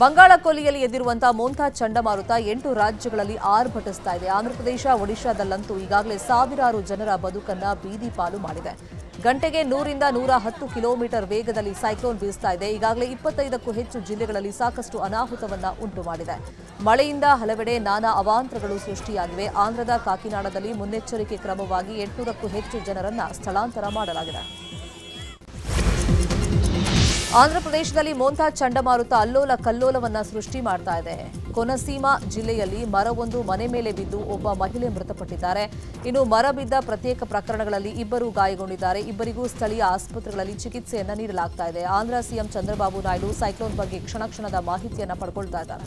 ಬಂಗಾಳ ಕೊಲ್ಲಿಯಲ್ಲಿ ಎದ್ದಿರುವಂತಹ ಮೋಂತಾ ಚಂಡಮಾರುತ 8 ರಾಜ್ಯಗಳಲ್ಲಿ ಆರ್ಭಟಿಸ್ತಾ ಇದೆ. ಆಂಧ್ರಪ್ರದೇಶ, ಒಡಿಶಾದಲ್ಲಂತೂ ಈಗಾಗಲೇ ಸಾವಿರಾರು ಜನರ ಬದುಕನ್ನ ಬೀದಿ ಪಾಲು ಮಾಡಿದೆ. ಗಂಟೆಗೆ 100ರಿಂದ 110 ಕಿಲೋಮೀಟರ್ ವೇಗದಲ್ಲಿ ಸೈಕ್ಲೋನ್ ಬೀಸ್ತಾ ಇದೆ. ಈಗಾಗಲೇ 25ಕ್ಕೂ ಹೆಚ್ಚು ಜಿಲ್ಲೆಗಳಲ್ಲಿ ಸಾಕಷ್ಟು ಅನಾಹುತವನ್ನ ಉಂಟು ಮಾಡಿದೆ. ಮಳೆಯಿಂದ ಹಲವೆಡೆ ನಾನಾ ಅವಾಂತರಗಳು ಸೃಷ್ಟಿಯಾಗಿವೆ. ಆಂಧ್ರದ ಕಾಕಿನಾಡದಲ್ಲಿ ಮುನ್ನೆಚ್ಚರಿಕೆ ಕ್ರಮವಾಗಿ 800ಕ್ಕೂ ಹೆಚ್ಚು ಜನರನ್ನ ಸ್ಥಳಾಂತರ ಮಾಡಲಾಗಿದೆ. ಆಂಧ್ರಪ್ರದೇಶದಲ್ಲಿ ಮೋಂತಾ ಚಂಡಮಾರುತ ಅಲ್ಲೋಲ ಕಲ್ಲೋಲವನ್ನ ಸೃಷ್ಟಿ ಮಾಡ್ತಾ ಇದೆ. ಕೊನಸೀಮಾ ಜಿಲ್ಲೆಯಲ್ಲಿ ಮರವೊಂದು ಮನೆ ಮೇಲೆ ಬಿದ್ದು ಒಬ್ಬ ಮಹಿಳೆ ಮೃತಪಟ್ಟಿದ್ದಾರೆ. ಇನ್ನು ಮರ ಬಿದ್ದ ಪ್ರತ್ಯೇಕ ಪ್ರಕರಣಗಳಲ್ಲಿ ಇಬ್ಬರು ಗಾಯಗೊಂಡಿದ್ದಾರೆ. ಇಬ್ಬರಿಗೂ ಸ್ಥಳೀಯ ಆಸ್ಪತ್ರೆಗಳಲ್ಲಿ ಚಿಕಿತ್ಸೆಯನ್ನ ನೀಡಲಾಗ್ತಾ ಇದೆ. ಆಂಧ್ರ ಸಿಎಂ ಚಂದ್ರಬಾಬು ನಾಯ್ಡು ಸೈಕ್ಲೋನ್ ಬಗ್ಗೆ ಕ್ಷಣ ಮಾಹಿತಿಯನ್ನ ಪಡ್ಕೊಳ್ತಾ ಇದ್ದಾರೆ.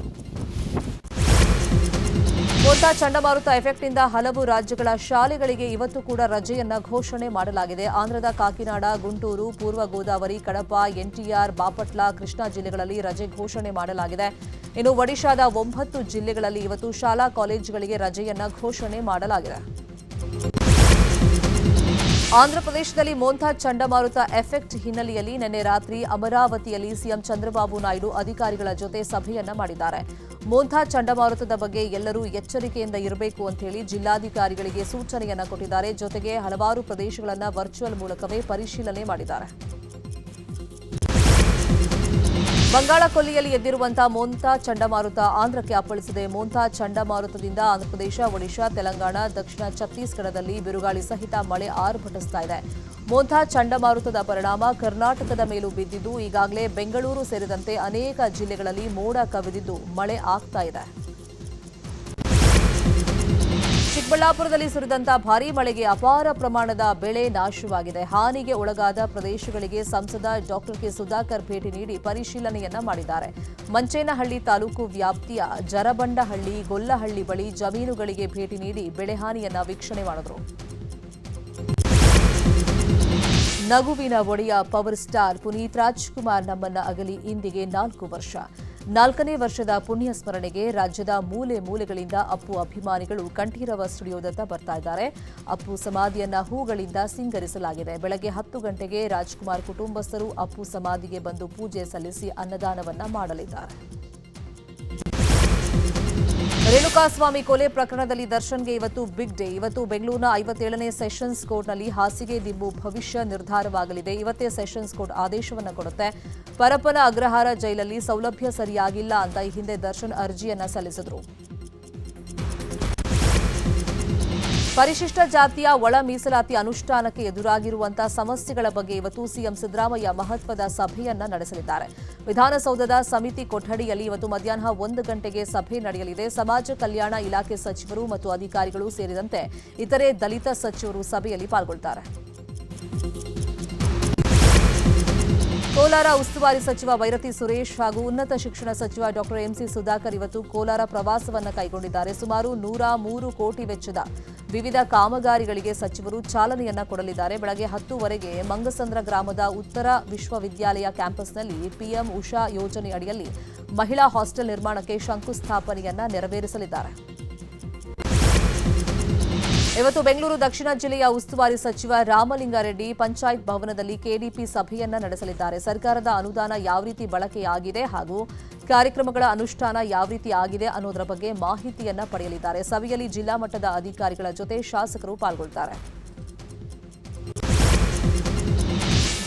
ಮೋಂತಾ ಚಂಡಮಾರುತ ಎಫೆಕ್ಟ್ನಿಂದ ಹಲವು ರಾಜ್ಯಗಳ ಶಾಲೆಗಳಿಗೆ ಇವತ್ತು ಕೂಡ ರಜೆಯನ್ನ ಘೋಷಣೆ ಮಾಡಲಾಗಿದೆ. ಆಂಧ್ರದ ಕಾಕಿನಾಡ, ಗುಂಟೂರು, ಪೂರ್ವ ಗೋದಾವರಿ, ಕಡಪ, ಎನ್ಟಿಆರ್, ಬಾಪಟ್ಲ, ಕೃಷ್ಣಾ ಜಿಲ್ಲೆಗಳಲ್ಲಿ ರಜೆ ಘೋಷಣೆ ಮಾಡಲಾಗಿದೆ. ಇನ್ನು ಒಡಿಶಾದ 9 ಜಿಲ್ಲೆಗಳಲ್ಲಿ ಇವತ್ತು ಶಾಲಾ ಕಾಲೇಜುಗಳಿಗೆ ರಜೆಯನ್ನ ಘೋಷಣೆ ಮಾಡಲಾಗಿದೆ. ಆಂಧ್ರಪ್ರದೇಶದಲ್ಲಿ ಮೋಂತಾ ಚಂಡಮಾರುತ ಎಫೆಕ್ಟ್ ಹಿನ್ನೆಲೆಯಲ್ಲಿ ನಿನ್ನೆ ರಾತ್ರಿ ಅಮರಾವತಿಯಲ್ಲಿ ಸಿಎಂ ಚಂದ್ರಬಾಬು ನಾಯ್ಡು ಅಧಿಕಾರಿಗಳ ಜೊತೆ ಸಭೆಯನ್ನ ಮಾಡಿದ್ದಾರೆ. ಮೋಂತಾ ಚಂಡಮಾರುತದ ಬಗ್ಗೆ ಎಲ್ಲರೂ ಎಚ್ಚರಿಕೆಯಿಂದ ಇರಬೇಕು ಅಂತ ಹೇಳಿ ಜಿಲ್ಲಾಧಿಕಾರಿಗಳಿಗೆ ಸೂಚನೆಯನ್ನ ಕೊಟ್ಟಿದ್ದಾರೆ. ಜೊತೆಗೆ ಹಲವಾರು ಪ್ರದೇಶಗಳನ್ನು ವರ್ಚುವಲ್ ಮೂಲಕವೇ ಪರಿಶೀಲನೆ ಮಾಡಿದ್ದಾರೆ. ಬಂಗಾಳ ಕೊಲ್ಲಿಯಲ್ಲಿ ಎದ್ದಿರುವಂತಹ ಮೋಂತಾ ಚಂಡಮಾರುತ ಆಂಧ್ರಕ್ಕೆ ಅಪ್ಪಳಿಸಿದೆ. ಮೋಂತಾ ಚಂಡಮಾರುತದಿಂದ ಆಂಧ್ರಪ್ರದೇಶ, ಒಡಿಶಾ, ತೆಲಂಗಾಣ, ದಕ್ಷಿಣ ಛತ್ತೀಸ್ಗಢದಲ್ಲಿ ಬಿರುಗಾಳಿ ಸಹಿತ ಮಳೆ ಆರ್ಭಟಿಸ್ತಾ ಇದೆ. ಮೋಂತಾ ಚಂಡಮಾರುತದ ಪರಿಣಾಮ ಕರ್ನಾಟಕದ ಮೇಲೂ ಬಿದ್ದಿದ್ದು ಈಗಾಗಲೇ ಬೆಂಗಳೂರು ಸೇರಿದಂತೆ ಅನೇಕ ಜಿಲ್ಲೆಗಳಲ್ಲಿ ಮೋಡ ಕವಿದಿದ್ದು ಮಳೆ ಆಗ್ತಾ ಇದೆ. ಚಿಕ್ಕಬಳ್ಳಾಪುರದಲ್ಲಿ ಸುರಿದಂತಹ ಭಾರೀ ಮಳೆಗೆ ಅಪಾರ ಪ್ರಮಾಣದ ಬೆಳೆ ನಾಶವಾಗಿದೆ. ಹಾನಿಗೆ ಒಳಗಾದ ಪ್ರದೇಶಗಳಿಗೆ ಸಂಸದ ಡಾಕ್ಟರ್ ಕೆ ಸುಧಾಕರ್ ಭೇಟಿ ನೀಡಿ ಪರಿಶೀಲನೆಯನ್ನ ಮಾಡಿದ್ದಾರೆ. ಮಂಚೇನಹಳ್ಳಿ ತಾಲೂಕು ವ್ಯಾಪ್ತಿಯ ಜರಬಂಡಹಳ್ಳಿ, ಗೊಲ್ಲಹಳ್ಳಿ ಬಳಿ ಜಮೀನುಗಳಿಗೆ ಭೇಟಿ ನೀಡಿ ಬೆಳೆ ಹಾನಿಯನ್ನ ವೀಕ್ಷಣೆ ಮಾಡಿದರು. ನಗುವಿನ ಒಡೆಯ ಪವರ್ ಸ್ಟಾರ್ ಪುನೀತ್ ರಾಜ್ಕುಮಾರ್ ನಮ್ಮನ್ನ ಅಗಲಿ ಇಂದಿಗೆ 4 ವರ್ಷ. 4ನೇ ವರ್ಷದ ಪುಣ್ಯ ಸ್ಮರಣೆಗೆ ರಾಜ್ಯದ ಮೂಲೆ ಮೂಲೆಗಳಿಂದ ಅಪ್ಪು ಅಭಿಮಾನಿಗಳು ಕಂಠೀರವ ಸ್ಟುಡಿಯೋದತ್ತ ಬರ್ತಾ ಇದ್ದಾರೆ. ಅಪ್ಪು ಸಮಾಧಿಯನ್ನ ಹೂಗಳಿಂದ ಸಿಂಗರಿಸಲಾಗಿದೆ. ಬೆಳಗ್ಗೆ 10 ಗಂಟೆಗೆ ರಾಜ್ಕುಮಾರ್ ಕುಟುಂಬಸ್ಥರು ಅಪ್ಪು ಸಮಾಧಿಗೆ ಬಂದು ಪೂಜೆ ಸಲ್ಲಿಸಿ ಅನ್ನದಾನವನ್ನ ಮಾಡಲಿದ್ದಾರೆ. ರೇಣುಕಾಸ್ವಾಮಿ ಕೊಲೆ ಪ್ರಕರಣದಲ್ಲಿ ದರ್ಶನ್ಗೆ ಇವತ್ತು ಬಿಗ್ ಡೇ. ಇವತ್ತು ಬೆಂಗಳೂರಿನ 57ನೇ ಸೆಷನ್ಸ್ ಕೋರ್ಟ್ನಲ್ಲಿ ಹಾಸಿಗೆ ದಿಂಬು ಭವಿಷ್ಯ ನಿರ್ಧಾರವಾಗಲಿದೆ. ಇವತ್ತೇ ಸೆಷನ್ಸ್ ಕೋರ್ಟ್ ಆದೇಶವನ್ನು ಕೊಡುತ್ತೆ. ಪರಪ್ಪನ ಅಗ್ರಹಾರ ಜೈಲಲ್ಲಿ ಸೌಲಭ್ಯ ಸರಿಯಾಗಿಲ್ಲ ಅಂತ ಈ ಹಿಂದೆ ದರ್ಶನ್ ಅರ್ಜಿಯನ್ನ ಸಲ್ಲಿಸಿದ್ರು. ಪರಿಶಿಷ್ಟ ಜಾತಿಯ ಒಳ ಮೀಸಲಾತಿ ಅನುಷ್ಠಾನಕ್ಕೆ ಎದುರಾಗಿರುವಂತಹ ಸಮಸ್ಯೆಗಳ ಬಗ್ಗೆ ಇವತ್ತು ಸಿಎಂ ಸಿದ್ದರಾಮಯ್ಯ ಮಹತ್ವದ ಸಭೆಯನ್ನ ನಡೆಸಲಿದ್ದಾರೆ. ವಿಧಾನಸೌಧದ ಸಮಿತಿ ಕೊಠಡಿಯಲ್ಲಿ ಇವತ್ತು ಮಧ್ಯಾಹ್ನ 1 ಗಂಟೆಗೆ ಸಭೆ ನಡೆಯಲಿದೆ. ಸಮಾಜ ಕಲ್ಯಾಣ ಇಲಾಖೆ ಸಚಿವರು ಮತ್ತು ಅಧಿಕಾರಿಗಳು ಸೇರಿದಂತೆ ಇತರೆ ದಲಿತ ಸಚಿವರು ಸಭೆಯಲ್ಲಿ ಪಾಲ್ಗೊಳ್ಳುತ್ತಾರೆ. ಕೋಲಾರ ಉಸ್ತುವಾರಿ ಸಚಿವ ಬೈರತಿ ಸುರೇಶ್ ಹಾಗೂ ಉನ್ನತ ಶಿಕ್ಷಣ ಸಚಿವ ಡಾಕ್ಟರ್ ಎಂಸಿ ಸುಧಾಕರ್ ಇವತ್ತು ಕೋಲಾರ ಪ್ರವಾಸವನ್ನು ಕೈಗೊಂಡಿದ್ದಾರೆ. ಸುಮಾರು 103 ಕೋಟಿ ವೆಚ್ಚದ ವಿವಿಧ ಕಾಮಗಾರಿಗಳಿಗೆ ಸಚಿವರು ಚಾಲನೆಯನ್ನ ಕೊಡಲಿದ್ದಾರೆ. ಬೆಳಗ್ಗೆ 10 ಮಂಗಸಂದ್ರ ಗ್ರಾಮದ ಉತ್ತರ ವಿಶ್ವವಿದ್ಯಾಲಯ ಕ್ಯಾಂಪಸ್ನಲ್ಲಿ ಪಿಎಂ ಉಷಾ ಯೋಜನೆ ಅಡಿಯಲ್ಲಿ ಮಹಿಳಾ ಹಾಸ್ಟೆಲ್ ನಿರ್ಮಾಣಕ್ಕೆ ಶಂಕುಸ್ಥಾಪನೆಯನ್ನ ನೆರವೇರಿಸಲಿದ್ದಾರೆ. ಇವತ್ತು ಬೆಂಗಳೂರು ದಕ್ಷಿಣ ಜಿಲ್ಲೆಯ ಉಸ್ತುವಾರಿ ಸಚಿವ ರಾಮಲಿಂಗಾರೆಡ್ಡಿ ಪಂಚಾಯತ್ ಭವನದಲ್ಲಿ ಕೆಡಿಪಿ ಸಭೆಯನ್ನ ನಡೆಸಲಿದ್ದಾರೆ. ಸರ್ಕಾರದ ಅನುದಾನ ಯಾವ ರೀತಿ ಬಳಕೆಯಾಗಿದೆ ಹಾಗೂ ಕಾರ್ಯಕ್ರಮಗಳ ಅನುಷ್ಠಾನ ಯಾವ ರೀತಿ ಆಗಿದೆ ಅನ್ನೋದರ ಬಗ್ಗೆ ಮಾಹಿತಿಯನ್ನ ಪಡೆಯಲಿದ್ದಾರೆ. ಸಭೆಯಲ್ಲಿ ಜಿಲ್ಲಾ ಮಟ್ಟದ ಅಧಿಕಾರಿಗಳ ಜೊತೆ ಶಾಸಕರು ಪಾಲ್ಗೊಳ್ಳುತ್ತಾರೆ.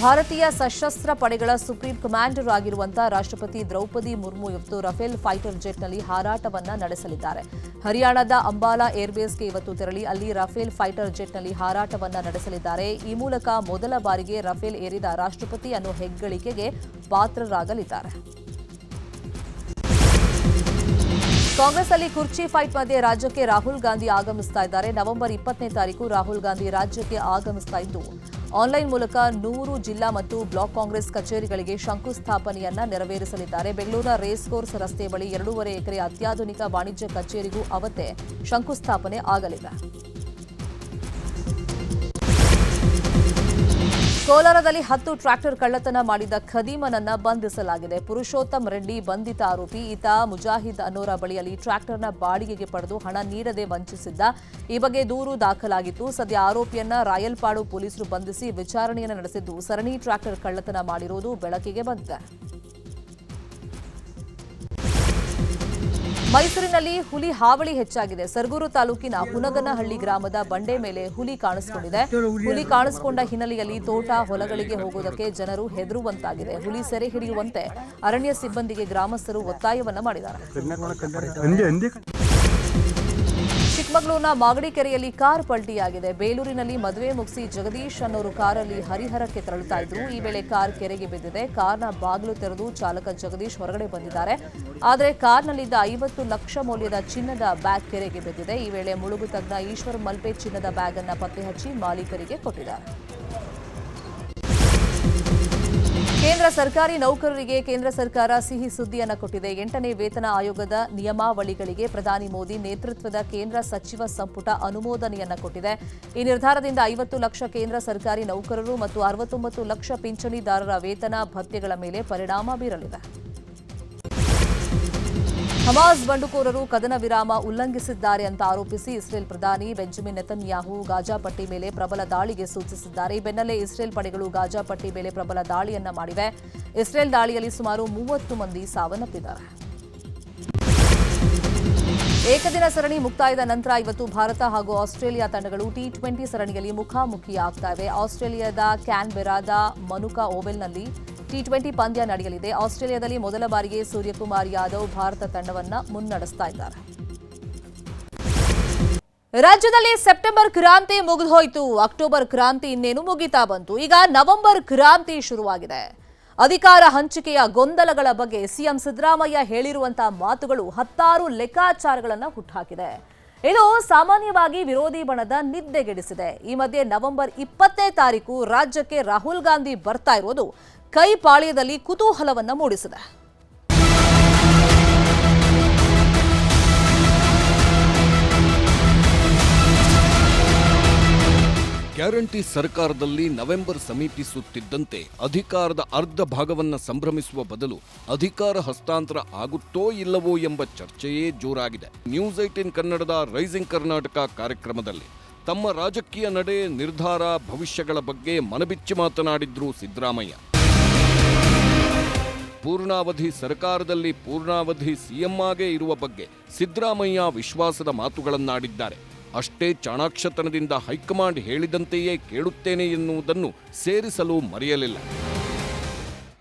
ಭಾರತೀಯ ಸಶಸ್ತ್ರ ಪಡೆಗಳ ಸುಪ್ರೀಂ ಕಮಾಂಡರ್ ಆಗಿರುವಂತಹ ರಾಷ್ಟ್ರಪತಿ ದ್ರೌಪದಿ ಮುರ್ಮು ಇವತ್ತು ರಫೇಲ್ ಫೈಟರ್ ಜೆಟ್ನಲ್ಲಿ ಹಾರಾಟವನ್ನ ನಡೆಸಲಿದ್ದಾರೆ. ಹರಿಯಾಣದ ಅಂಬಾಲಾ ಏರ್ಬೇಸ್ಗೆ ಇವತ್ತು ತೆರಳಿ ಅಲ್ಲಿ ರಫೇಲ್ ಫೈಟರ್ ಜೆಟ್ನಲ್ಲಿ ಹಾರಾಟವನ್ನ ನಡೆಸಲಿದ್ದಾರೆ. ಈ ಮೂಲಕ ಮೊದಲ ಬಾರಿಗೆ ರಫೇಲ್ ಏರಿದ ರಾಷ್ಟ್ರಪತಿ ಅನ್ನೋ ಹೆಗ್ಗಳಿಕೆಗೆ ಪಾತ್ರರಾಗಲಿದ್ದಾರೆ. ಕಾಂಗ್ರೆಸ್ ಅಲ್ಲಿ ಕುರ್ಚಿ ಫೈಟ್ ಮಧ್ಯೆ ರಾಜ್ಯಕ್ಕೆ ರಾಹುಲ್ ಗಾಂಧಿ ಆಗಮಿಸ್ತಾ ಇದ್ದಾರೆ. ನವೆಂಬರ್ 20ನೇ ತಾರೀಕು ರಾಹುಲ್ ಗಾಂಧಿ ರಾಜ್ಯಕ್ಕೆ ಆಗಮಿಸ್ತಾ ಇದ್ದು ಆನ್ಲೈನ್ ಮೂಲಕ 100 ಜಿಲ್ಲಾ ಮತ್ತು ಬ್ಲಾಕ್ ಕಾಂಗ್ರೆಸ್ ಕಚೇರಿಗಳಿಗೆ ಶಂಕುಸ್ಥಾಪನೆಯನ್ನ ನೆರವೇರಿಸಲಿದ್ದಾರೆ. ಬೆಂಗಳೂರಿನ ರೇಸ್ ಕೋರ್ಸ್ ರಸ್ತೆ ಬಳಿ 2.5 ಎಕರೆ ಅತ್ಯಾಧುನಿಕ ವಾಣಿಜ್ಯ ಕಚೇರಿಗೂ ಅವತ್ತೇ ಶಂಕುಸ್ಥಾಪನೆ ಆಗಲಿದೆ. ಕೋಲಾರದಲ್ಲಿ 10 ಟ್ರ್ಯಾಕ್ಟರ್ ಕಳ್ಳತನ ಮಾಡಿದ ಖದೀಮನನ್ನ ಬಂಧಿಸಲಾಗಿದೆ. ಪುರುಷೋತ್ತಮ್ ರೆಡ್ಡಿ ಬಂಧಿತ ಆರೋಪಿ. ಈತ ಮುಜಾಹಿದ್ ಅನ್ನೋರ ಬಳಿಯಲ್ಲಿ ಟ್ರ್ಯಾಕ್ಟರ್ನ ಬಾಡಿಗೆಗೆ ಪಡೆದು ಹಣ ನೀಡದೆ ವಂಚಿಸಿದ್ದ. ಈ ಬಗ್ಗೆ ದೂರು ದಾಖಲಾಗಿತ್ತು. ಸದ್ಯ ಆರೋಪಿಯನ್ನ ರಾಯಲ್ಪಾಡು ಪೊಲೀಸರು ಬಂಧಿಸಿ ವಿಚಾರಣೆಯನ್ನು ನಡೆಸಿದ್ದು ಸರಣಿ ಟ್ರ್ಯಾಕ್ಟರ್ ಕಳ್ಳತನ ಮಾಡಿರುವುದು ಬೆಳಕಿಗೆ ಬಂದಿದೆ. ಮೈಸೂರಿನಲ್ಲಿ ಹುಲಿ ಹಾವಳಿ ಹೆಚ್ಚಾಗಿದೆ. ಸರಗೂರು ತಾಲೂಕಿನ ಹುನಗನಹಳ್ಳಿ ಗ್ರಾಮದ ಬಂಡೆ ಮೇಲೆ ಹುಲಿ ಕಾಣಿಸಿಕೊಂಡಿದೆ. ಹುಲಿ ಕಾಣಿಸಿಕೊಂಡ ಹಿನ್ನೆಲೆಯಲ್ಲಿ ತೋಟ ಹೊಲಗಳಿಗೆ ಹೋಗುವುದಕ್ಕೆ ಜನರು ಹೆದರುವಂತಾಗಿದೆ. ಹುಲಿ ಸೆರೆ ಹಿಡಿಯುವಂತೆ ಅರಣ್ಯ ಸಿಬ್ಬಂದಿಗೆ ಗ್ರಾಮಸ್ಥರು ಒತ್ತಾಯವನ್ನ ಮಾಡಿದ್ದಾರೆ. ಚಿಕ್ಕಮಗಳೂರಿನ ಮಾಗಡಿ ಕೆರೆಯಲ್ಲಿ ಕಾರ್ ಪಲ್ಟಿಯಾಗಿದೆ. ಬೇಲೂರಿನಲ್ಲಿ ಮದುವೆ ಮುಗಿಸಿ ಜಗದೀಶ್ ಅನ್ನೋರು ಕಾರಲ್ಲಿ ಹರಿಹರಕ್ಕೆ ತೆರಳುತ್ತಾ ಇದ್ರು. ಈ ವೇಳೆ ಕಾರ್ ಕೆರೆಗೆ ಬಿದ್ದಿದೆ. ಕಾರ್ನ ಬಾಗಿಲು ತೆರೆದು ಚಾಲಕ ಜಗದೀಶ್ ಹೊರಗಡೆ ಬಂದಿದ್ದಾರೆ. ಆದರೆ ಕಾರ್ನಲ್ಲಿದ್ದ 50 ಲಕ್ಷ ಮೌಲ್ಯದ ಚಿನ್ನದ ಬ್ಯಾಗ್ ಕೆರೆಗೆ ಬಿದ್ದಿದೆ. ಈ ವೇಳೆ ಮುಳುಗು ತಜ್ಞ ಈಶ್ವರ್ ಮಲ್ಪೆ ಚಿನ್ನದ ಬ್ಯಾಗ್ ಅನ್ನು ಪತ್ತೆ ಹಚ್ಚಿ ಮಾಲೀಕರಿಗೆ ಕೊಟ್ಟಿದ್ದಾರೆ. ಕೇಂದ್ರ ಸರ್ಕಾರಿ ನೌಕರರಿಗೆ ಕೇಂದ್ರ ಸರ್ಕಾರ ಸಿಹಿ ಸುದ್ದಿಯನ್ನು ಕೊಟ್ಟಿದೆ. 8ನೇ ವೇತನ ಆಯೋಗದ ನಿಯಮಾವಳಿಗಳಿಗೆ ಪ್ರಧಾನಿ ಮೋದಿ ನೇತೃತ್ವದ ಕೇಂದ್ರ ಸಚಿವ ಸಂಪುಟ ಅನುಮೋದನೆಯನ್ನ ಕೊಟ್ಟಿದೆ. ಈ ನಿರ್ಧಾರದಿಂದ 50 ಲಕ್ಷ ಕೇಂದ್ರ ಸರ್ಕಾರಿ ನೌಕರರು ಮತ್ತು 69 ಲಕ್ಷ ಪಿಂಚಣಿದಾರರ ವೇತನ ಭತ್ಯೆಗಳ ಮೇಲೆ ಪರಿಣಾಮ ಬೀರಲಿದೆ. ಹಮಾಸ್ ಬಂಡುಕೋರರು ಕದನ ವಿರಾಮ ಉಲ್ಲಂಘಿಸಿದ್ದಾರೆ ಅಂತ ಆರೋಪಿಸಿ ಇಸ್ರೇಲ್ ಪ್ರಧಾನಿ ಬೆಂಜಮಿನ್ ನೆತನ್ಯಾಹು ಗಾಜಾ ಪಟ್ಟಿ ಮೇಲೆ ಪ್ರಬಲ ದಾಳಿಗೆ ಸೂಚಿಸಿದ್ದಾರೆ. ಈ ಬೆನ್ನಲ್ಲೇ ಇಸ್ರೇಲ್ ಪಡೆಗಳು ಗಾಜಾ ಪಟ್ಟಿ ಮೇಲೆ ಪ್ರಬಲ ದಾಳಿಯನ್ನ ಮಾಡಿವೆ. ಇಸ್ರೇಲ್ ದಾಳಿಯಲ್ಲಿ ಸುಮಾರು 30 ಮಂದಿ ಸಾವನ್ನಪ್ಪಿದ್ದಾರೆ. ಏಕದಿನ ಸರಣಿ ಮುಕ್ತಾಯದ ನಂತರ ಇವತ್ತು ಭಾರತ ಹಾಗೂ ಆಸ್ಟ್ರೇಲಿಯಾ ತಂಡಗಳು ಟಿ20 ಸರಣಿಯಲ್ಲಿ ಮುಖಾಮುಖಿಯಾಗ್ತಾ ಇವೆ. ಆಸ್ಟ್ರೇಲಿಯಾದ ಕ್ಯಾನ್ಬೆರಾದ ಮನುಕಾ ಓವೆಲ್ನಲ್ಲಿ ಟಿ20 ಪಂದ್ಯ ನಡೆಯಲಿದೆ. ಆಸ್ಟ್ರೇಲಿಯಾದಲ್ಲಿ ಮೊದಲ ಬಾರಿಗೆ ಸೂರ್ಯಕುಮಾರ್ ಯಾದವ್ ಭಾರತ ತಂಡವನ್ನ ಮುನ್ನಡೆಸ್ತಾ ಇದ್ದಾರೆ. ರಾಜ್ಯದಲ್ಲಿ ಸೆಪ್ಟೆಂಬರ್ ಕ್ರಾಂತಿ ಮುಗಿದೋಯ್ತು. ಅಕ್ಟೋಬರ್ ಕ್ರಾಂತಿ ಇನ್ನೇನು ಮುಗಿತಾ ಬಂತು. ಈಗ ನವೆಂಬರ್ ಕ್ರಾಂತಿ ಶುರುವಾಗಿದೆ. ಅಧಿಕಾರ ಹಂಚಿಕೆಯ ಗೊಂದಲಗಳ ಬಗ್ಗೆ ಸಿಎಂ ಸಿದ್ದರಾಮಯ್ಯ ಹೇಳಿರುವಂತಹ ಮಾತುಗಳು 10 ಲೆಕ್ಕಾಚಾರಗಳನ್ನು ಹುಟ್ಟುಹಾಕಿದೆ. ಇದು ಸಾಮಾನ್ಯವಾಗಿ ವಿರೋಧಿ ಬಣದ ನಿದ್ದೆಗೆಡಿಸಿದೆ. ಈ ಮಧ್ಯೆ ನವೆಂಬರ್ 20ನೇ ತಾರೀಕು ರಾಜ್ಯಕ್ಕೆ ರಾಹುಲ್ ಗಾಂಧಿ ಬರ್ತಾ ಇರೋದು ಕೈಪಾಳ್ಯದಲ್ಲಿ ಕುತೂಹಲವನ್ನ ಮೂಡಿಸಿದೆ. ಗ್ಯಾರಂಟಿ ಸರ್ಕಾರದಲ್ಲಿ ನವೆಂಬರ್ ಸಮೀಪಿಸುತ್ತಿದ್ದಂತೆ ಅಧಿಕಾರದ ಅರ್ಧ ಭಾಗವನ್ನ ಸಂಭ್ರಮಿಸುವ ಬದಲು ಅಧಿಕಾರ ಹಸ್ತಾಂತರ ಆಗುತ್ತೋ ಇಲ್ಲವೋ ಎಂಬ ಚರ್ಚೆಯೇ ಜೋರಾಗಿದೆ. ನ್ಯೂಸ್ 18 ಕನ್ನಡದ ರೈಸಿಂಗ್ ಕರ್ನಾಟಕ ಕಾರ್ಯಕ್ರಮದಲ್ಲಿ ತಮ್ಮ ರಾಜಕೀಯ ನಡೆ, ನಿರ್ಧಾರ, ಭವಿಷ್ಯಗಳ ಬಗ್ಗೆ ಮನಬಿಚ್ಚಿ ಮಾತನಾಡಿದ್ರು ಸಿದ್ದರಾಮಯ್ಯ. ಪೂರ್ಣಾವಧಿ ಸರ್ಕಾರದಲ್ಲಿ ಪೂರ್ಣಾವಧಿ ಸಿಎಂ ಆಗೇ ಇರುವ ಬಗ್ಗೆ ಸಿದ್ದರಾಮಯ್ಯ ವಿಶ್ವಾಸದ ಮಾತುಗಳನ್ನಾಡಿದ್ದಾರೆ. ಅಷ್ಟೇ ಚಾಣಾಕ್ಷತನದಿಂದ ಹೈಕಮಾಂಡ್ ಹೇಳಿದಂತೆಯೇ ಕೇಳುತ್ತೇನೆ ಎನ್ನುವುದನ್ನು ಸೇರಿಸಲು ಮರೆಯಲಿಲ್ಲ.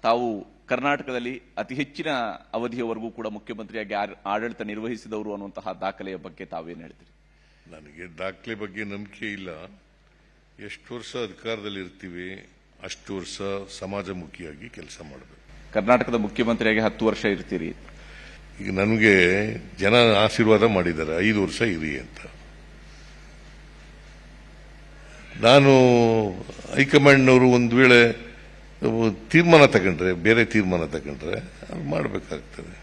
ತಾವು ಕರ್ನಾಟಕದಲ್ಲಿ ಅತಿ ಹೆಚ್ಚಿನ ಅವಧಿಯವರೆಗೂ ಕೂಡ ಮುಖ್ಯಮಂತ್ರಿಯಾಗಿ ಆಡಳಿತ ನಿರ್ವಹಿಸಿದವರು ಅನ್ನುವಂತಹ ದಾಖಲೆಯ ಬಗ್ಗೆ ತಾವೇನು ಹೇಳ್ತೀರಿ? ನನಗೆ ದಾಖಲೆ ಬಗ್ಗೆ ನಂಬಿಕೆ ಇಲ್ಲ. ಎಷ್ಟು ವರ್ಷ ಅಧಿಕಾರದಲ್ಲಿ ಇರ್ತೀವಿ ಅಷ್ಟು ವರ್ಷ ಸಮಾಜಮುಖಿಯಾಗಿ ಕೆಲಸ ಮಾಡಬೇಕು. ಕರ್ನಾಟಕದ ಮುಖ್ಯಮಂತ್ರಿಯಾಗಿ 10 ವರ್ಷ ಇರ್ತೀರಿ. ಈಗ ನನಗೆ ಜನ ಆಶೀರ್ವಾದ ಮಾಡಿದ್ದಾರೆ 5 ವರ್ಷ ಇರಿ ಅಂತ. ನಾನು ಹೈಕಮಾಂಡ್ನವರು ಒಂದು ವೇಳೆ ತೀರ್ಮಾನ ತಗೊಂಡ್ರೆ, ಬೇರೆ ತೀರ್ಮಾನ ತಗೊಂಡ್ರೆ ಅದು ಮಾಡಬೇಕಾಗ್ತದೆ.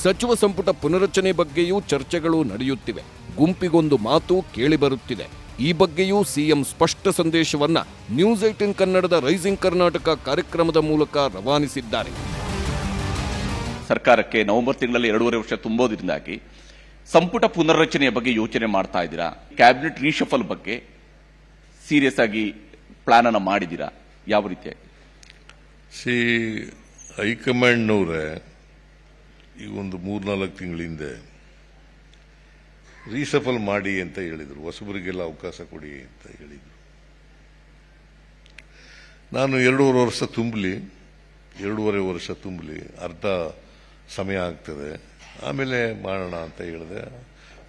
ಸಚಿವ ಸಂಪುಟ ಪುನರಚನೆ ಬಗ್ಗೆಯೂ ಚರ್ಚೆಗಳು ನಡೆಯುತ್ತಿವೆ. ಗುಂಪಿಗೊಂದು ಮಾತು ಕೇಳಿಬರುತ್ತಿದೆ. ಈ ಬಗ್ಗೆಯೂ ಸಿಎಂ ಸ್ಪಷ್ಟ ಸಂದೇಶವನ್ನ ನ್ಯೂಸ್ 18 ಕನ್ನಡದ ರೈಸಿಂಗ್ ಕರ್ನಾಟಕ ಕಾರ್ಯಕ್ರಮದ ಮೂಲಕ ರವಾನಿಸಿದ್ದಾರೆ. ಸರ್ಕಾರಕ್ಕೆ ನವೆಂಬರ್ ತಿಂಗಳಲ್ಲಿ 2.5 ವರ್ಷ ತುಂಬೋದ್ರಿಂದಾಗಿ ಸಂಪುಟ ಪುನರ್ರಚನೆಯ ಬಗ್ಗೆ ಯೋಚನೆ ಮಾಡ್ತಾ ಇದ್ದೀರಾ? ಕ್ಯಾಬಿನೆಟ್ ರೀಶಫಲ್ ಬಗ್ಗೆ ಸೀರಿಯಸ್ ಆಗಿ ಪ್ಲಾನ್ ಅನ್ನ ಮಾಡಿದ್ದೀರಾ? ಯಾವ ರೀತಿಯಾಗಿ? ಹೈಕಮಾಂಡ್ನವರೇ ಈಗ ಒಂದು 3-4 ತಿಂಗಳ ಹಿಂದೆ ರೀಸಫಲ್ ಮಾಡಿ ಅಂತ ಹೇಳಿದ್ರು. ಹೊಸಬರಿಗೆಲ್ಲ ಅವಕಾಶ ಕೊಡಿ ಅಂತ ಹೇಳಿದ್ರು. ನಾನು 2.5 ವರ್ಷ ತುಂಬಲಿ, 2.5 ವರ್ಷ ತುಂಬಲಿ, ಅರ್ಧ ಸಮಯ ಆಗ್ತದೆ, ಆಮೇಲೆ ಮಾಡೋಣ ಅಂತ ಹೇಳಿದೆ.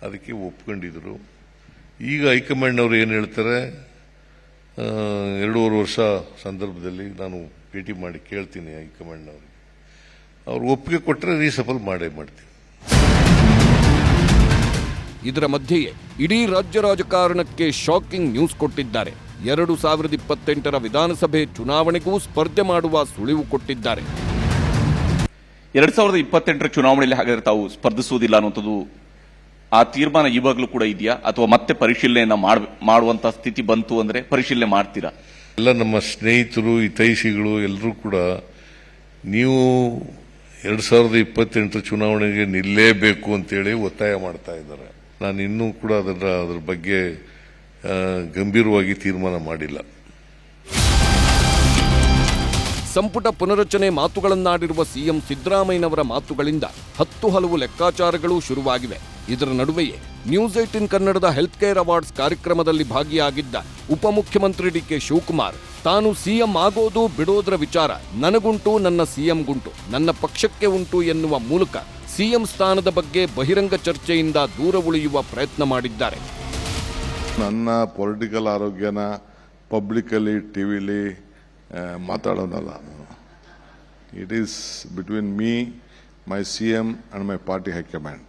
ಅದಕ್ಕೆ ಒಪ್ಕೊಂಡಿದ್ರು. ಈಗ ಹೈಕಮಾಂಡ್ನವರು ಏನು ಹೇಳ್ತಾರೆ, 2.5 ವರ್ಷ ಸಂದರ್ಭದಲ್ಲಿ ನಾನು ಭೇಟಿ ಮಾಡಿ ಕೇಳ್ತೀನಿ ಹೈಕಮಾಂಡ್ನವ್ರಿಗೆ. ಅವ್ರು ಒಪ್ಪಿಗೆ ಕೊಟ್ಟರೆ ರೀಸಫಲ್ ಮಾಡೇ ಮಾಡ್ತೀನಿ. ಇದರ ಮಧ್ಯೆಯೇ ಇಡೀ ರಾಜ್ಯ ರಾಜಕಾರಣಕ್ಕೆ ಶಾಕಿಂಗ್ ನ್ಯೂಸ್ ಕೊಟ್ಟಿದ್ದಾರೆ. 2028ರ ವಿಧಾನಸಭೆ ಚುನಾವಣೆಗೂ ಸ್ಪರ್ಧೆ ಮಾಡುವ ಸುಳಿವು ಕೊಟ್ಟಿದ್ದಾರೆ. 2028ರ ಚುನಾವಣೆಯಲ್ಲಿ ಹಾಗಾದ್ರೆ ತಾವು ಸ್ಪರ್ಧಿಸುವುದಿಲ್ಲ ಅನ್ನುವಂಥದ್ದು ಆ ತೀರ್ಮಾನ ಇವಾಗಲೂ ಕೂಡ ಇದೆಯಾ, ಅಥವಾ ಮತ್ತೆ ಪರಿಶೀಲನೆಯನ್ನ ಮಾಡುವಂತ ಸ್ಥಿತಿ ಬಂತು ಅಂದ್ರೆ ಪರಿಶೀಲನೆ ಮಾಡ್ತೀರಾ? ಎಲ್ಲ ನಮ್ಮ ಸ್ನೇಹಿತರು, ಹಿತೈಷಿಗಳು ಎಲ್ಲರೂ ಕೂಡ ನೀವು 2028 ಚುನಾವಣೆಗೆ ನಿಲ್ಲೇಬೇಕು ಅಂತೇಳಿ ಒತ್ತಾಯ ಮಾಡ್ತಾ ಇದ್ದಾರೆ. ನಾನು ಇನ್ನೂ ಕೂಡ ಅದರ ಬಗ್ಗೆ ಗಂಭೀರವಾಗಿ ತೀರ್ಮಾನ ಮಾಡಿಲ್ಲ. ಸಂಪುಟ ಪುನರಚನೆ ಮಾತುಗಳನ್ನಾಡಿರುವ ಸಿಎಂ ಸಿದ್ದರಾಮಯ್ಯನವರ ಮಾತುಗಳಿಂದ 10 ಹಲವು ಲೆಕ್ಕಾಚಾರಗಳು ಶುರುವಾಗಿವೆ. ಇದರ ನಡುವೆಯೇ ನ್ಯೂಸ್ 18 ಕನ್ನಡದ ಹೆಲ್ತ್ ಕೇರ್ ಅವಾರ್ಡ್ಸ್ ಕಾರ್ಯಕ್ರಮದಲ್ಲಿ ಭಾಗಿಯಾಗಿದ್ದ ಉಪಮುಖ್ಯಮಂತ್ರಿ ಡಿಕೆ ಶಿವಕುಮಾರ್ ತಾನು ಸಿಎಂ ಆಗೋದು ಬಿಡೋದರ ವಿಚಾರ ನನಗುಂಟು, ನನ್ನ ಸಿಎಂ ಗುಂಟು, ನನ್ನ ಪಕ್ಷಕ್ಕೆ ಉಂಟು ಎನ್ನುವ ಮೂಲಕ ಸಿಎಂ ಸ್ಥಾನದ ಬಗ್ಗೆ ಬಹಿರಂಗ ಚರ್ಚೆಯಿಂದ ದೂರ ಉಳಿಯುವ ಪ್ರಯತ್ನ ಮಾಡಿದ್ದಾರೆ. ನನ್ನ ಪೊಲಿಟಿಕಲ್ ಆರೋಗ್ಯನ ಪಬ್ಲಿಕಲ್ಲಿ ಟಿವಿಲಿ ಮಾತಾಡೋದಲ್ಲ. It is between me, my CM and my party high command.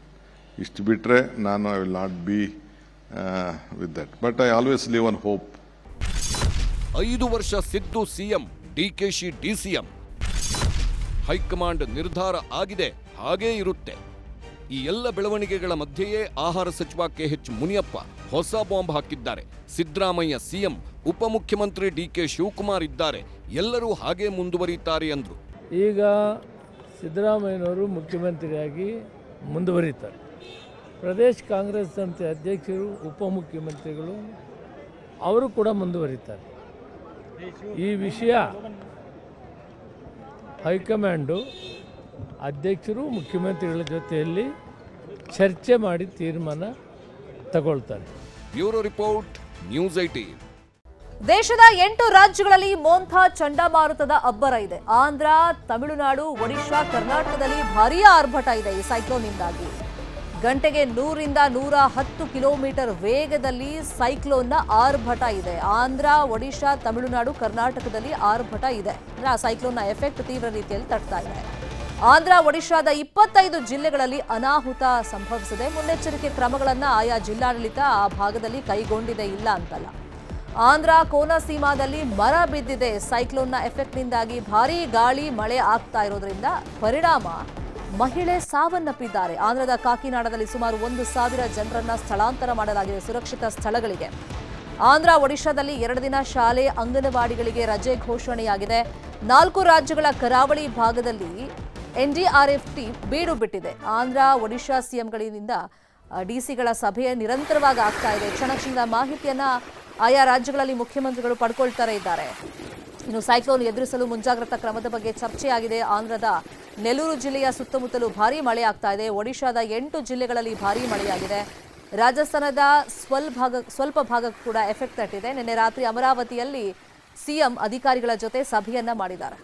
ಇಷ್ಟು ಬಿಟ್ಟರೆ ನಾನು I will not be with that, but I always live on hope. 5 ವರ್ಷ Siddu CM, DKShi DCM. High command ನಿರ್ಧಾರ ಆಗಿದೆ, ಹಾಗೇ ಇರುತ್ತೆ. ಈ ಎಲ್ಲ ಬೆಳವಣಿಗೆಗಳ ಮಧ್ಯೆಯೇ ಆಹಾರ ಸಚಿವ ಕೆಎಚ್ ಮುನಿಯಪ್ಪ ಹೊಸ ಬಾಂಬ್ ಹಾಕಿದ್ದಾರೆ. ಸಿದ್ದರಾಮಯ್ಯ ಸಿಎಂ, ಉಪಮುಖ್ಯಮಂತ್ರಿ ಡಿಕೆ ಶಿವಕುಮಾರ್ ಇದ್ದಾರೆ, ಎಲ್ಲರೂ ಹಾಗೇ ಮುಂದುವರಿತಾರೆ ಅಂದ್ರು. ಈಗ ಸಿದ್ದರಾಮಯ್ಯನವರು ಮುಖ್ಯಮಂತ್ರಿಯಾಗಿ ಮುಂದುವರಿತಾರೆ. ಪ್ರದೇಶ ಕಾಂಗ್ರೆಸ್ ಸಮಿತಿ ಅಧ್ಯಕ್ಷರು, ಉಪಮುಖ್ಯಮಂತ್ರಿಗಳು ಅವರು ಕೂಡ ಮುಂದುವರಿತಾರೆ. ಈ ವಿಷಯ ಹೈಕಮಾಂಡು ಅಧ್ಯಕ್ಷರು ಮುಖ್ಯಮಂತ್ರಿಗಳ ಜೊತೆಯಲ್ಲಿ ಚರ್ಚೆ ಮಾಡಿ ತೀರ್ಮಾನ ತಗೊಳ್ತಾರೆ. Bureau report, news 18. ದೇಶದ 8 ರಾಜ್ಯಗಳಲ್ಲಿ ಮೋಂಥಾ ಚಂಡಮಾರುತದ ಅಬ್ಬರ ಇದೆ. ಆಂಧ್ರ, ತಮಿಳುನಾಡು, ಒಡಿಶಾ, ಕರ್ನಾಟಕದಲ್ಲಿ ಭಾರೀ ಆರ್ಭಟ ಇದೆ ಈ ಸೈಕ್ಲೋನ್ನಿಂದಾಗಿ. ಗಂಟೆಗೆ 100ರಿಂದ 110 ಕಿಲೋಮೀಟರ್ ವೇಗದಲ್ಲಿ ಸೈಕ್ಲೋನ್ನ ಆರ್ಭಟ ಇದೆ. ಆಂಧ್ರ, ಒಡಿಶಾ, ತಮಿಳುನಾಡು, ಕರ್ನಾಟಕದಲ್ಲಿ ಆರ್ಭಟ ಇದೆ. ಆ ಸೈಕ್ಲೋನ್ನ ಎಫೆಕ್ಟ್ ತೀವ್ರ ರೀತಿಯಲ್ಲಿ ತಟ್ತಾ ಇದೆ. ಆಂಧ್ರ, ಒಡಿಶಾದ 25 ಜಿಲ್ಲೆಗಳಲ್ಲಿ ಅನಾಹುತ ಸಂಭವಿಸಿದೆ. ಮುನ್ನೆಚ್ಚರಿಕೆ ಕ್ರಮಗಳನ್ನು ಆಯಾ ಜಿಲ್ಲಾಡಳಿತ ಆ ಭಾಗದಲ್ಲಿ ಕೈಗೊಂಡಿದೆ, ಇಲ್ಲ ಅಂತಲ್ಲ. ಆಂಧ್ರ ಕೋನಸೀಮಾದಲ್ಲಿ ಮರ ಬಿದ್ದಿದೆ. ಸೈಕ್ಲೋನ್ನ ಎಫೆಕ್ಟ್ನಿಂದಾಗಿ ಭಾರೀ ಗಾಳಿ ಮಳೆ ಆಗ್ತಾ ಇರೋದ್ರಿಂದ ಪರಿಣಾಮ ಮಹಿಳೆ ಸಾವನ್ನಪ್ಪಿದ್ದಾರೆ. ಆಂಧ್ರದ ಕಾಕಿನಾಡದಲ್ಲಿ ಸುಮಾರು 1,000 ಜನರನ್ನ ಸ್ಥಳಾಂತರ ಮಾಡಲಾಗಿದೆ ಸುರಕ್ಷಿತ ಸ್ಥಳಗಳಿಗೆ. ಆಂಧ್ರ, ಒಡಿಶಾದಲ್ಲಿ 2 ದಿನ ಶಾಲೆ, ಅಂಗನವಾಡಿಗಳಿಗೆ ರಜೆ ಘೋಷಣೆಯಾಗಿದೆ. 4 ರಾಜ್ಯಗಳ ಕರಾವಳಿ ಭಾಗದಲ್ಲಿ ಎನ್ಡಿಆರ್ಎಫ್ ಟೀಮ್ ಬೀಡು ಬಿಟ್ಟಿದೆ. ಆಂಧ್ರ, ಒಡಿಶಾ ಸಿಎಂಗಳಿಂದ ಡಿಸಿಗಳ ಸಭೆ ನಿರಂತರವಾಗಿ ಆಗ್ತಾ ಇದೆ. ಕ್ಷಣಕ್ಷಣದ ಮಾಹಿತಿಯನ್ನ ಆಯಾ ರಾಜ್ಯಗಳಲ್ಲಿ ಮುಖ್ಯಮಂತ್ರಿಗಳು ಪಡ್ಕೊಳ್ತಾರೆ ಇದ್ದಾರೆ. ಇನ್ನು ಸೈಕ್ಲೋನ್ ಎದುರಿಸಲು ಮುಂಜಾಗ್ರತಾ ಕ್ರಮದ ಬಗ್ಗೆ ಚರ್ಚೆಯಾಗಿದೆ. ಆಂಧ್ರದ ನೆಲ್ಲೂರು ಜಿಲ್ಲೆಯ ಸುತ್ತಮುತ್ತಲೂ ಭಾರೀ ಮಳೆ ಆಗ್ತಾ ಇದೆ. ಒಡಿಶಾದ 8 ಜಿಲ್ಲೆಗಳಲ್ಲಿ ಭಾರೀ ಮಳೆಯಾಗಿದೆ. ರಾಜಸ್ಥಾನದ ಸ್ವಲ್ಪ ಭಾಗಕ್ಕೂ ಕೂಡ ಎಫೆಕ್ಟ್ ತಟ್ಟಿದೆ. ನಿನ್ನೆ ರಾತ್ರಿ ಅಮರಾವತಿಯಲ್ಲಿ ಸಿಎಂ ಅಧಿಕಾರಿಗಳ ಜೊತೆ ಸಭೆಯನ್ನ ಮಾಡಿದ್ದಾರೆ.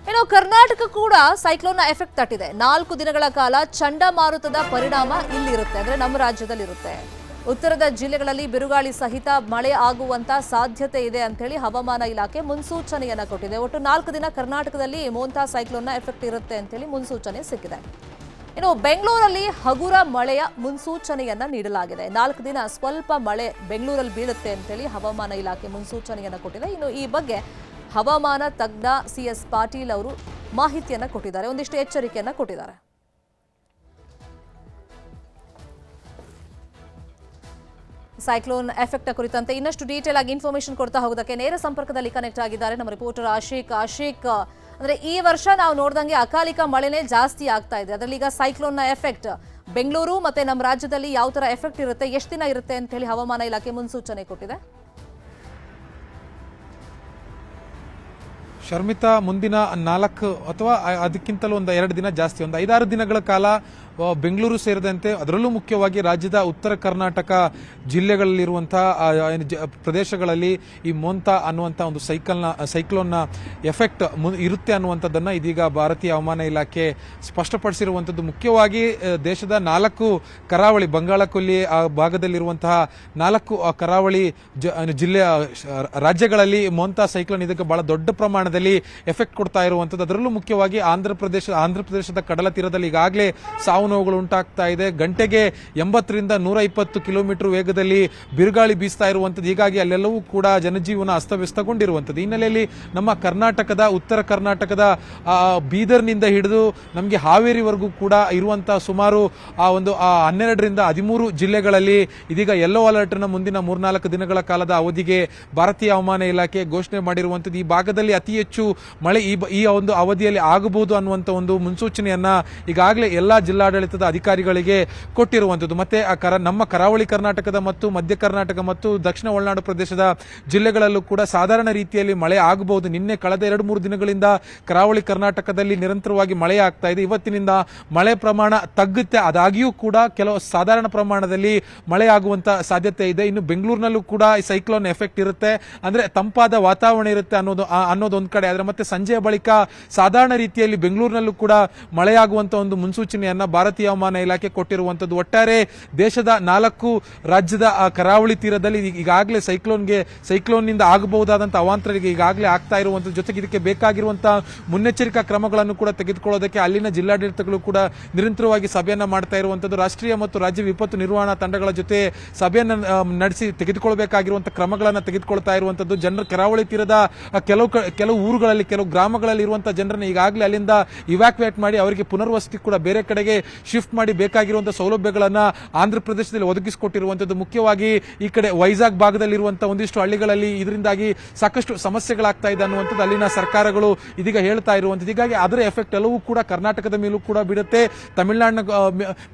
ಇನ್ನು ಕರ್ನಾಟಕ ಕೂಡ ಸೈಕ್ಲೋನ್ನ ಎಫೆಕ್ಟ್ ತಟ್ಟಿದೆ. 4 ದಿನಗಳ ಕಾಲ ಚಂಡಮಾರುತದ ಪರಿಣಾಮ ಇಲ್ಲಿರುತ್ತೆ, ಅಂದ್ರೆ ನಮ್ಮ ರಾಜ್ಯದಲ್ಲಿರುತ್ತೆ. ಉತ್ತರದ ಜಿಲ್ಲೆಗಳಲ್ಲಿ ಬಿರುಗಾಳಿ ಸಹಿತ ಮಳೆ ಆಗುವಂತ ಸಾಧ್ಯತೆ ಇದೆ ಅಂತ ಹೇಳಿ ಹವಾಮಾನ ಇಲಾಖೆ ಮುನ್ಸೂಚನೆಯನ್ನ ಕೊಟ್ಟಿದೆ. ಒಟ್ಟು 4 ದಿನ ಕರ್ನಾಟಕದಲ್ಲಿ ಮೋಂಥಾ ಸೈಕ್ಲೋನ್ನ ಎಫೆಕ್ಟ್ ಇರುತ್ತೆ ಅಂತ ಹೇಳಿ ಮುನ್ಸೂಚನೆ ಸಿಕ್ಕಿದೆ. ಇನ್ನು ಬೆಂಗಳೂರಲ್ಲಿ ಹಗುರ ಮಳೆಯ ಮುನ್ಸೂಚನೆಯನ್ನ ನೀಡಲಾಗಿದೆ. 4 ದಿನ ಸ್ವಲ್ಪ ಮಳೆ ಬೆಂಗಳೂರಲ್ಲಿ ಬೀಳುತ್ತೆ ಅಂತ ಹೇಳಿ ಹವಾಮಾನ ಇಲಾಖೆ ಮುನ್ಸೂಚನೆಯನ್ನ ಕೊಟ್ಟಿದೆ. ಇನ್ನು ಈ ಬಗ್ಗೆ ಹವಾಮಾನ ತಜ್ಞ ಸಿಎಸ್ ಪಾಟೀಲ್ ಅವರು ಮಾಹಿತಿಯನ್ನ ಕೊಟ್ಟಿದ್ದಾರೆ, ಒಂದಿಷ್ಟು ಎಚ್ಚರಿಕೆಯನ್ನ ಕೊಟ್ಟಿದ್ದಾರೆ. ಸೈಕ್ಲೋನ್ ಎಫೆಕ್ಟ್ ಕುರಿತಂತೆ ಇನ್ನಷ್ಟು ಡೀಟೇಲ್ ಆಗಿ ಇನ್ಫಾರ್ಮೇಶನ್ ಕೊಡ್ತಾ ಹೋಗೋದಕ್ಕೆ ನೇರ ಸಂಪರ್ಕದಲ್ಲಿ ಕನೆಕ್ಟ್ ಆಗಿದ್ದಾರೆ ನಮ್ಮ ರಿಪೋರ್ಟರ್ ಆಶಿಕ್. ಅಂದ್ರೆ ಈ ವರ್ಷ ನಾವು ನೋಡ್ದಂಗೆ ಅಕಾಲಿಕ ಮಳೆನೇ ಜಾಸ್ತಿ ಆಗ್ತಾ ಇದೆ. ಅದರಲ್ಲಿ ಈಗ ಸೈಕ್ಲೋನ್ನ ಎಫೆಕ್ಟ್ ಬೆಂಗಳೂರು ಮತ್ತೆ ನಮ್ಮ ರಾಜ್ಯದಲ್ಲಿ ಯಾವ ತರ ಎಫೆಕ್ಟ್ ಇರುತ್ತೆ, ಎಷ್ಟು ದಿನ ಇರುತ್ತೆ ಅಂತ ಹೇಳಿ ಹವಾಮಾನ ಇಲಾಖೆ ಮುನ್ಸೂಚನೆ ಕೊಟ್ಟಿದೆ. ಶರ್ಮಿತಾ, ಮುಂದಿನ 4 ಅಥವಾ ಅದಕ್ಕಿಂತಲೂ ಒಂದು 2 ದಿನ ಜಾಸ್ತಿ, ಒಂದು 5-6 ದಿನಗಳ ಕಾಲ ಬೆಂಗಳೂರು ಸೇರಿದಂತೆ ಅದರಲ್ಲೂ ಮುಖ್ಯವಾಗಿ ರಾಜ್ಯದ ಉತ್ತರ ಕರ್ನಾಟಕ ಜಿಲ್ಲೆಗಳಲ್ಲಿರುವಂತಹ ಪ್ರದೇಶಗಳಲ್ಲಿ ಈ ಮೋಂಥಾ ಅನ್ನುವಂಥ ಒಂದು ಸೈಕ್ಲೋನ್ನ ಎಫೆಕ್ಟ್ ಇರುತ್ತೆ ಅನ್ನುವಂಥದ್ದನ್ನು ಇದೀಗ ಭಾರತೀಯ ಹವಾಮಾನ ಇಲಾಖೆ ಸ್ಪಷ್ಟಪಡಿಸಿರುವಂಥದ್ದು. ಮುಖ್ಯವಾಗಿ ದೇಶದ 4 ಕರಾವಳಿ ಬಂಗಾಳಕೊಲ್ಲಿ ಆ ಭಾಗದಲ್ಲಿರುವಂತಹ 4 ಕರಾವಳಿ ಜಿಲ್ಲೆಯ ರಾಜ್ಯಗಳಲ್ಲಿ ಮೋಂಥಾ ಸೈಕ್ಲೋನ್ ಇದಕ್ಕೆ ಬಹಳ ದೊಡ್ಡ ಪ್ರಮಾಣದಲ್ಲಿ ಎಫೆಕ್ಟ್ ಕೊಡ್ತಾ ಇರುವಂಥದ್ದು. ಅದರಲ್ಲೂ ಮುಖ್ಯವಾಗಿ ಆಂಧ್ರ ಪ್ರದೇಶದ ಕಡಲ ತೀರದಲ್ಲಿ ಈಗಾಗಲೇ ಸಾವು ನೋವುಗಳು ಉಂಟಾಗ್ತಾ ಇದೆ. ಗಂಟೆಗೆ 80ರಿಂದ 120 ಕಿಲೋಮೀಟರ್ ವೇಗದಲ್ಲಿ ಬಿರುಗಾಳಿ ಬೀಸ್ತಾ ಇರುವಂಥದ್ದು. ಹೀಗಾಗಿ ಅಲ್ಲೆಲ್ಲವೂ ಕೂಡ ಜನಜೀವನ ಅಸ್ತವ್ಯಸ್ತಗೊಂಡಿರುವಂಥದ್ದು. ಈ ಹಿನ್ನೆಲೆಯಲ್ಲಿ ನಮ್ಮ ಕರ್ನಾಟಕದ ಉತ್ತರ ಕರ್ನಾಟಕದ ಬೀದರ್ನಿಂದ ಹಿಡಿದು ನಮಗೆ ಹಾವೇರಿವರೆಗೂ ಕೂಡ ಇರುವಂತಹ ಸುಮಾರು 12ರಿಂದ 13 ಜಿಲ್ಲೆಗಳಲ್ಲಿ ಇದೀಗ ಯೆಲ್ಲೋ ಅಲರ್ಟ್ ನ ಮುಂದಿನ 3-4 ದಿನಗಳ ಕಾಲದ ಅವಧಿಗೆ ಭಾರತೀಯ ಹವಾಮಾನ ಇಲಾಖೆ ಘೋಷಣೆ ಮಾಡಿರುವಂಥದ್ದು. ಈ ಭಾಗದಲ್ಲಿ ಅತಿ ಹೆಚ್ಚು ಹೆಚ್ಚು ಮಳೆ ಈ ಒಂದು ಅವಧಿಯಲ್ಲಿ ಆಗಬಹುದು ಅನ್ನುವಂಥ ಒಂದು ಮುನ್ಸೂಚನೆಯನ್ನ ಈಗಾಗಲೇ ಎಲ್ಲಾ ಜಿಲ್ಲಾಡಳಿತದ ಅಧಿಕಾರಿಗಳಿಗೆ ಕೊಟ್ಟಿರುವಂಥದ್ದು. ಮತ್ತೆ ನಮ್ಮ ಕರಾವಳಿ ಕರ್ನಾಟಕದ ಮತ್ತು ಮಧ್ಯ ಕರ್ನಾಟಕ ಮತ್ತು ದಕ್ಷಿಣ ಒಳನಾಡು ಪ್ರದೇಶದ ಜಿಲ್ಲೆಗಳಲ್ಲೂ ಕೂಡ ಸಾಧಾರಣ ರೀತಿಯಲ್ಲಿ ಮಳೆ ಆಗಬಹುದು. ನಿನ್ನೆ ಕಳೆದ 2-3 ದಿನಗಳಿಂದ ಕರಾವಳಿ ಕರ್ನಾಟಕದಲ್ಲಿ ನಿರಂತರವಾಗಿ ಮಳೆ ಆಗ್ತಾ ಇದೆ. ಇವತ್ತಿನಿಂದ ಮಳೆ ಪ್ರಮಾಣ ತಗ್ಗುತ್ತೆ. ಆದಾಗ್ಯೂ ಕೂಡ ಕೆಲವು ಸಾಧಾರಣ ಪ್ರಮಾಣದಲ್ಲಿ ಮಳೆ ಆಗುವಂತ ಸಾಧ್ಯತೆ ಇದೆ. ಇನ್ನು ಬೆಂಗಳೂರಿನಲ್ಲೂ ಕೂಡ ಈ ಸೈಕ್ಲೋನ್ ಎಫೆಕ್ಟ್ ಇರುತ್ತೆ, ಅಂದ್ರೆ ತಂಪಾದ ವಾತಾವರಣ ಇರುತ್ತೆ ಅನ್ನೋದು ಒಂದ್ ಕಡೆ. ಆದ್ರೆ ಮತ್ತೆ ಸಂಜೆಯ ಬಳಿಕ ಸಾಧಾರಣ ರೀತಿಯಲ್ಲಿ ಬೆಂಗಳೂರಿನಲ್ಲೂ ಕೂಡ ಮಳೆಯಾಗುವಂತ ಒಂದು ಮುನ್ಸೂಚನೆಯನ್ನ ಭಾರತೀಯ ಹವಾಮಾನ ಇಲಾಖೆ ಕೊಟ್ಟಿರುವಂತದ್ದು. ಒಟ್ಟಾರೆ ದೇಶದ 4 ರಾಜ್ಯದ ಕರಾವಳಿ ತೀರದಲ್ಲಿ ಈಗಾಗಲೇ ಸೈಕ್ಲೋನ್ ನಿಂದ ಆಗಬಹುದಾದಂತಹ ಅವಾಂತರಗಳಿಗೆ ಈಗಾಗಲೇ ಆಗ್ತಾ ಇರುವಂತದ್ದು. ಜೊತೆಗೆ ಇದಕ್ಕೆ ಬೇಕಾಗಿರುವಂತಹ ಮುನ್ನೆಚ್ಚರಿಕಾ ಕ್ರಮಗಳನ್ನು ಕೂಡ ತೆಗೆದುಕೊಳ್ಳೋದಕ್ಕೆ ಅಲ್ಲಿನ ಜಿಲ್ಲಾಡಳಿತಗಳು ಕೂಡ ನಿರಂತರವಾಗಿ ಸಭೆಯನ್ನ ಮಾಡ್ತಾ ಇರುವಂತದ್ದು. ರಾಷ್ಟ್ರೀಯ ಮತ್ತು ರಾಜ್ಯ ವಿಪತ್ತು ನಿರ್ವಹಣಾ ತಂಡಗಳ ಜೊತೆ ಸಭೆಯನ್ನ ನಡೆಸಿ ತೆಗೆದುಕೊಳ್ಳಬೇಕಾಗಿರುವಂತಹ ಕ್ರಮಗಳನ್ನು ತೆಗೆದುಕೊಳ್ತಾ ಇರುವಂತದ್ದು. ಜನರ ಕರಾವಳಿ ತೀರದ ಕೆಲವು ಊರುಗಳಲ್ಲಿ, ಕೆಲವು ಗ್ರಾಮಗಳಲ್ಲಿ ಇರುವಂತಹ ಜನರನ್ನು ಈಗಾಗಲೇ ಅಲ್ಲಿಂದ ಇವ್ಯಾಕ್ಯುವೇಟ್ ಮಾಡಿ ಅವರಿಗೆ ಪುನರ್ವಸತಿ ಕೂಡ ಬೇರೆ ಕಡೆಗೆ ಶಿಫ್ಟ್ ಮಾಡಿ ಬೇಕಾಗಿರುವಂತಹ ಸೌಲಭ್ಯಗಳನ್ನ ಆಂಧ್ರ ಪ್ರದೇಶದಲ್ಲಿ ಒದಗಿಸಿಕೊಟ್ಟಿರುವಂತದ್ದು. ಮುಖ್ಯವಾಗಿ ಈ ಕಡೆ ವೈಜಾಗ್ ಭಾಗದಲ್ಲಿರುವಂತಹ ಒಂದಿಷ್ಟು ಹಳ್ಳಿಗಳಲ್ಲಿ ಇದರಿಂದಾಗಿ ಸಾಕಷ್ಟು ಸಮಸ್ಯೆಗಳಾಗ್ತಾ ಇದೆ ಅನ್ನುವಂಥದ್ದು ಅಲ್ಲಿನ ಸರ್ಕಾರಗಳು ಇದೀಗ ಹೇಳ್ತಾ ಇರುವಂತದ್ದು. ಹೀಗಾಗಿ ಅದರ ಎಫೆಕ್ಟ್ ಎಲ್ಲವೂ ಕೂಡ ಕರ್ನಾಟಕದ ಮೇಲೂ ಕೂಡ ಬೀಳುತ್ತೆ, ತಮಿಳುನಾಡಿನ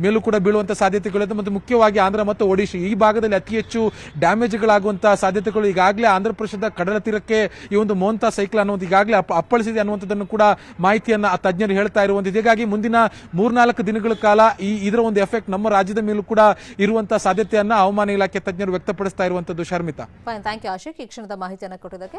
ಮೇಲೂ ಕೂಡ ಬೀಳುವಂತಹ ಸಾಧ್ಯತೆಗಳಿದೆ. ಮತ್ತು ಮುಖ್ಯವಾಗಿ ಆಂಧ್ರ ಮತ್ತು ಒಡಿಶಾ ಈ ಭಾಗದಲ್ಲಿ ಅತಿ ಹೆಚ್ಚು ಡ್ಯಾಮೇಜ್ಗಳಾಗುವಂತಹ ಸಾಧ್ಯತೆಗಳು ಈಗಾಗಲೇ ಆಂಧ್ರ ಪ್ರದೇಶದ ಕಡಲ ತೀರಕ್ಕೆ ಈ ಒಂದು ಮೋಂತಾ ಸೈಕ್ಲೋನ್ ಅನ್ನೋದು ಈಗಾಗಲೇ ಅಪ್ಪಳಿಸಿದೆ ಅನ್ನುವಂಥದ್ದನ್ನು ಕೂಡ ಮಾಹಿತಿಯನ್ನ ತಜ್ಞರು ಹೇಳ್ತಾ ಇರುವಂತದ್ದು. ಹೀಗಾಗಿ ಮುಂದಿನ 3-4 ದಿನಗಳ ಕಾಲ ಇದರ ಒಂದು ಎಫೆಕ್ಟ್ ನಮ್ಮ ರಾಜ್ಯದ ಮೇಲೂ ಕೂಡ ಇರುವಂತಹ ಸಾಧ್ಯತೆಯನ್ನ ಹವಾಮಾನ ಇಲಾಖೆ ತಜ್ಞರು ವ್ಯಕ್ತಪಡಿಸ್ತಾ ಇರುವಂತದ್ದು. ಶರ್ಮಿತಾ, ಥ್ಯಾಂಕ್ ಯು ಆಶಿಕ್, ಈ ಕ್ಷಣದ ಮಾಹಿತಿಯನ್ನು ಕೊಟ್ಟಿದ್ದಕ್ಕೆ.